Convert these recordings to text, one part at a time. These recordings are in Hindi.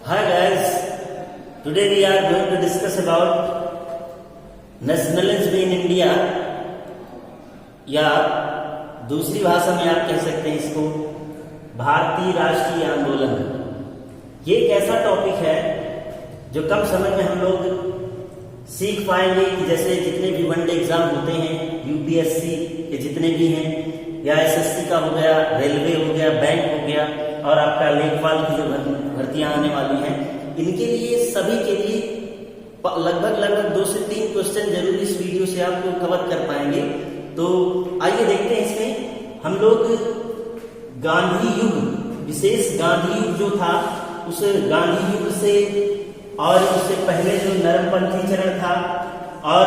Hi guys, today we are going to discuss about nationalism in India, या दूसरी भाषा में आप कह सकते हैं इसको भारतीय राष्ट्रीय आंदोलन। ये एक ऐसा टॉपिक है जो कम समय में हम लोग सीख पाएंगे कि जैसे जितने भी वनडे एग्जाम होते हैं, यूपीएससी के जितने भी हैं, या एसएससी का हो गया, रेलवे हो गया, बैंक हो गया, और आपका लेखपाल की जो भर्तियां आने वाली हैं, इनके लिए सभी के लिए लगभग 2 से 3 क्वेश्चन जरूर इस वीडियो से आपको कवर कर पाएंगे। तो आइए देखते हैं इसमें हम लोग गांधी युग, विशेष गांधी युग जो था, उस गांधी युग से और उससे पहले जो नरमपंथी चरण था और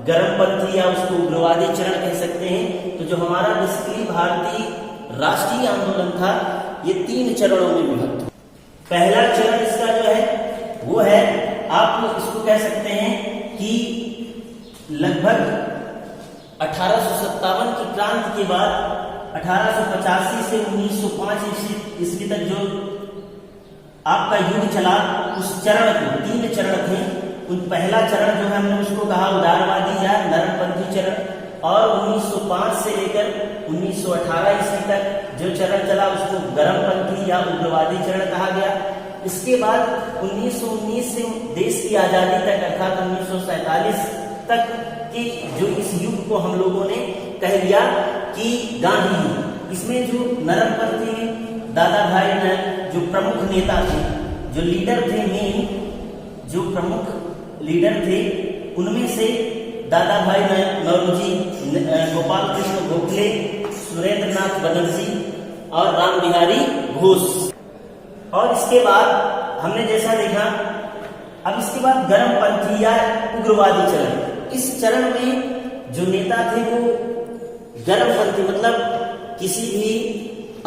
गर्मपंथी या उसको उग्रवादी चरण कह सकते हैं। तो जो हमारा बेसिकली भारतीय राष्ट्रीय आंदोलन था, ये 3 चरणों में विभक्त। पहला चरण इसका जो है वो है, आप इसको कह सकते हैं कि लगभग 1857 की क्रांति के बाद 1885 से 1905 ईस्वी तक जो आपका युग चला, उस चरण को 3 चरण थे। उन पहला चरण जो है हमने उसको कहा उदारवादी या नरमपंथी चरण, और 1905 से लेकर 1918 ईस्वी तक जो चरण चला उसको गर्मपंथी या उग्रवादी चरण कहा गया। इसके बाद 1919 से देश की आजादी तक अर्थात 1947 तक की जो इस युग को हम लोगों ने कह लिया कि गांधी युग। इसमें जो नरमपंथी दादा भाई जो प्रमुख नेता थे, जो लीडर थे, मेन जो प्रमुख लीडर थे, उनमें से दादा भाई नौरोजी, गोपाल कृष्ण गोखले, सुरेंद्र नाथ बनर्जी और राम बिहारी घोष। और इसके बाद हमने जैसा देखा, अब इसके बाद गर्मपंथी या उग्रवादी चरण। इस चरण में जो नेता थे वो गर्मपंथी, मतलब किसी भी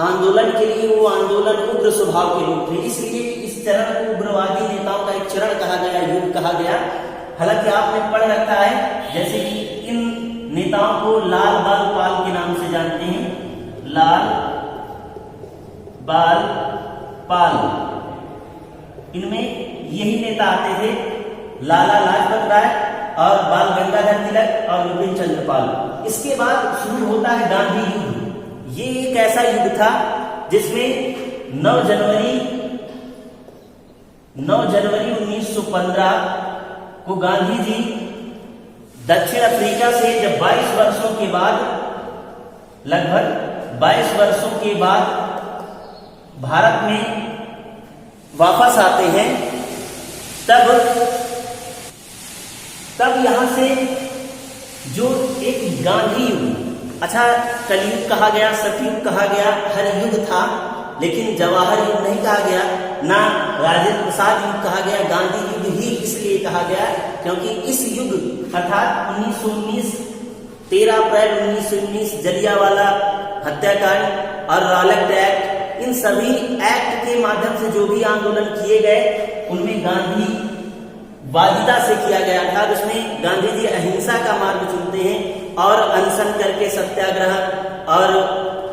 आंदोलन के लिए वो आंदोलन उग्र स्वभाव के लोग थे, इसलिए इस चरण को उग्रवादी नेताओं का एक चरण कहा गया, युग कहा गया। हालांकि आपने पढ़ रखा है, जैसे कि इन नेताओं को लाल बाल पाल के नाम से जानते हैं, लाल बाल पाल। इनमें यही नेता आते थे, लाला लाजपत राय और बाल गंगाधर तिलक और विपिन चंद्र पाल। इसके बाद शुरू होता है गांधी युग। ये एक ऐसा युग था जिसमें 9 जनवरी 1915 को गांधी जी दक्षिण अफ्रीका से जब 22 वर्षों के बाद, लगभग 22 वर्षों के बाद भारत में वापस आते हैं, तब यहां से जो एक गांधी युग, अच्छा कलयुग कहा गया, सतयुग कहा गया, हर युग था, लेकिन जवाहर युग नहीं कहा गया, ना राजेंद्र प्रसाद युग कहा गया, गांधी युग ही इसलिए कहा गया क्योंकि इस युग अर्थात 1919, 13 अप्रैल 1919 जलियांवाला हत्याकांड और रॉलेट एक्ट, इन सभी एक्ट के माध्यम से जो भी आंदोलन किए गए उनमें गांधी वादिता से किया गया था। उसमें गांधी जी अहिंसा का मार्ग चुनते हैं और अनशन करके सत्याग्रह और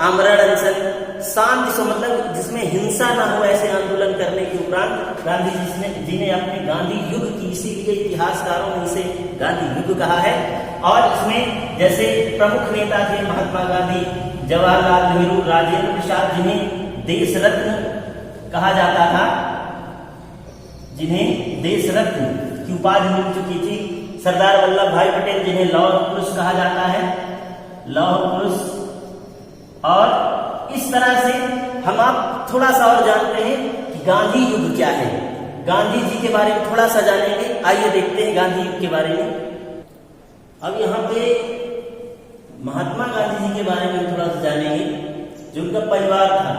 आमरण अनशन, शांति से, मतलब जिसमें हिंसा ना हो, ऐसे आंदोलन करने के उपरांत गांधी जी ने अपने गांधी युग की, इसीलिए इतिहासकारों ने इसे गांधी युग कहा है। और इसमें जैसे प्रमुख नेता थे महात्मा गांधी, जवाहरलाल नेहरू, राजेंद्र प्रसाद, जिन्हें देश रत्न कहा जाता था, जिन्हें देश रत्न की उपाधि मिल चुकी थी, सरदार वल्लभ भाई पटेल, जिन्हें लौह पुरुष कहा जाता है, लौह पुरुष। और इस तरह से हम आप थोड़ा सा और जानते हैं कि गांधी युग क्या है, गांधी जी के बारे में थोड़ा सा जानेंगे। आइए देखते हैं गांधी युग के बारे में। अब यहाँ पे महात्मा गांधी जी के बारे में थोड़ा सा जानेंगे। जो उनका परिवार था,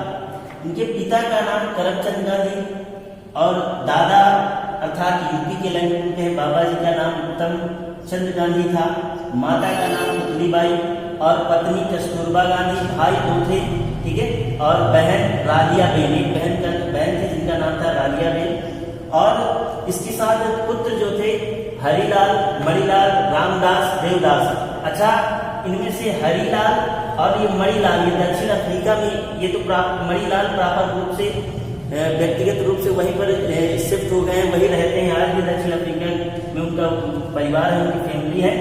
उनके पिता का नाम करमचंद गांधी और दादा अर्थात यूपी के लैंड के बाबा जी का नाम उत्तम चंद्र गांधी था, माता का नाम पुतलीबाई और पत्नी कस्तूरबा गांधी, भाई 2 थे, ठीक है, और बहन रालिया बेन, एक बहन थी जिनका नाम था रालिया बेन। और इसके साथ पुत्र जो थे हरिलाल, मणिलाल, रामदास, देवदास। अच्छा, इनमें से हरिलाल और ये मणिलाल, ये दक्षिण अफ्रीका में, ये तो मणिलाल प्रॉपर रूप से व्यक्तिगत रूप से वहीं पर शिफ्ट हो गए हैं, वही रहते हैं आज भी। दक्षिण अफ्रीका में उनका परिवार है, उनकी फैमिली है।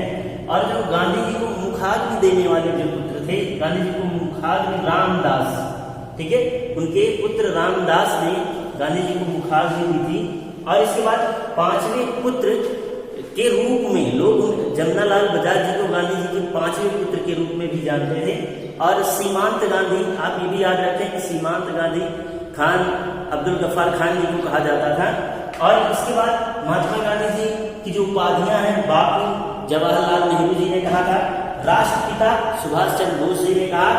और जो गांधी जी को मुखाग्नि देने वाले जो पुत्र थे, गांधी जी को मुखाग्नि रामदास, ठीक है, उनके पुत्र रामदास ने गांधी जी को मुखाग्नि दी थी। और इसके बाद पांचवें पुत्र के रूप में लोग जमनालाल बजाज जी को गांधी जी के पांचवें पुत्र के रूप में भी जानते थे। और सीमांत गांधी, आप ये भी याद रखें कि सीमांत गांधी खान अब्दुल गफ्फार खान जी को कहा जाता था। और इसके बाद महात्मा गांधी जी की जो उपाधियां हैं, बापू जवाहरलाल नेहरू जी ने कहा था, राष्ट्रपिता सुभाष चंद्र बोस जी ने कहा,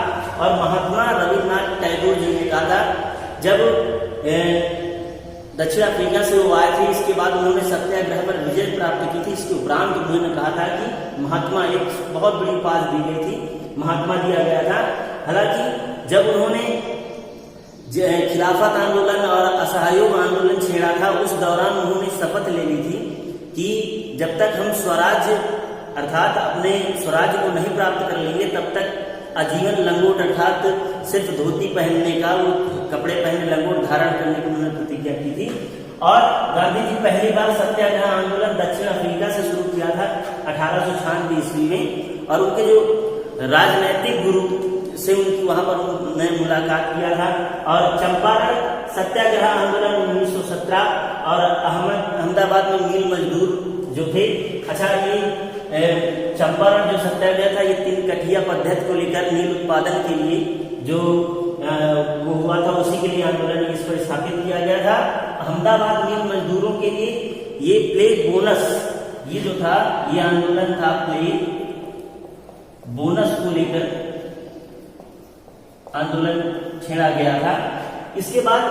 और महात्मा रविन्द्रनाथ टैगोर जी ने कहा था। जब दक्षिण अफ्रीका से वो आए थे, इसके बाद उन्होंने सत्याग्रह पर विजय प्राप्त की थी। इसके उपरांत उन्होंने कहा था कि महात्मा, एक बहुत बड़ी उपाधि दी गई थी, महात्मा दिया गया था। हालांकि जब उन्होंने खिलाफत आंदोलन और असहयोग आंदोलन छेड़ा था, उस दौरान उन्होंने शपथ ले ली थी कि जब तक हम स्वराज्य अर्थात अपने स्वराज्य को नहीं प्राप्त कर लेंगे, तब तक आजीवन लंगोट अर्थात सिर्फ धोती पहनने का, वो कपड़े पहने लंगोट धारण करने की उन्होंने प्रतिज्ञा की थी। और गांधी जी पहली बार सत्याग्रह आंदोलन दक्षिण अफ्रीका से शुरू किया था 1896 ईस्वी में। और उनके जो राजनैतिक गुरु से उनकी वहां पर उन्होंने मुलाकात किया था। और चंपारण सत्याग्रह आंदोलन 1917 और अहमदाबाद में मिल मजदूर जो थे, अच्छा, ये चंपारण जो सत्याग्रह था, ये 3 कठिया पद्धति को लेकर नील उत्पादन के लिए जो वो हुआ था, उसी के लिए आंदोलन इस पर स्थापित किया गया था। अहमदाबाद मिल मजदूरों के लिए ये प्लेग बोनस, ये जो था, ये आंदोलन था प्लेग बोनस को लेकर आंदोलन छेड़ा गया था। इसके बाद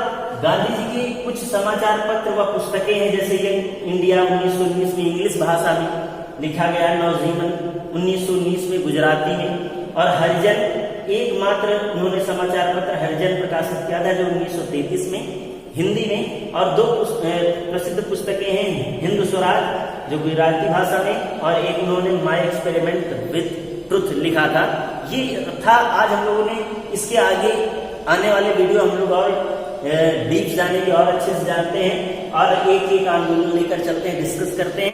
गांधी जी की कुछ समाचार पत्र व पुस्तकें हैं, जैसे यंग इंडिया 1919 में इंग्लिश भाषा में लिखा गया, नवजीवन 1919 में गुजराती में, और हरिजन एकमात्र उन्होंने समाचार पत्र हरिजन प्रकाशित किया था जो 1933 में हिंदी में। और 2 प्रसिद्ध पुस्तकें हैं, हिंद स्वराज जो गुजराती भाषा में, और एक उन्होंने माय एक्सपेरिमेंट विद ट्रुथ लिखा था। ये था आज हम लोगों ने। इसके आगे आने वाले वीडियो हम लोग और डीप जानेंगे और अच्छे से जानते हैं, और एक एक आंदोलन लेकर चलते हैं, डिस्कस करते हैं।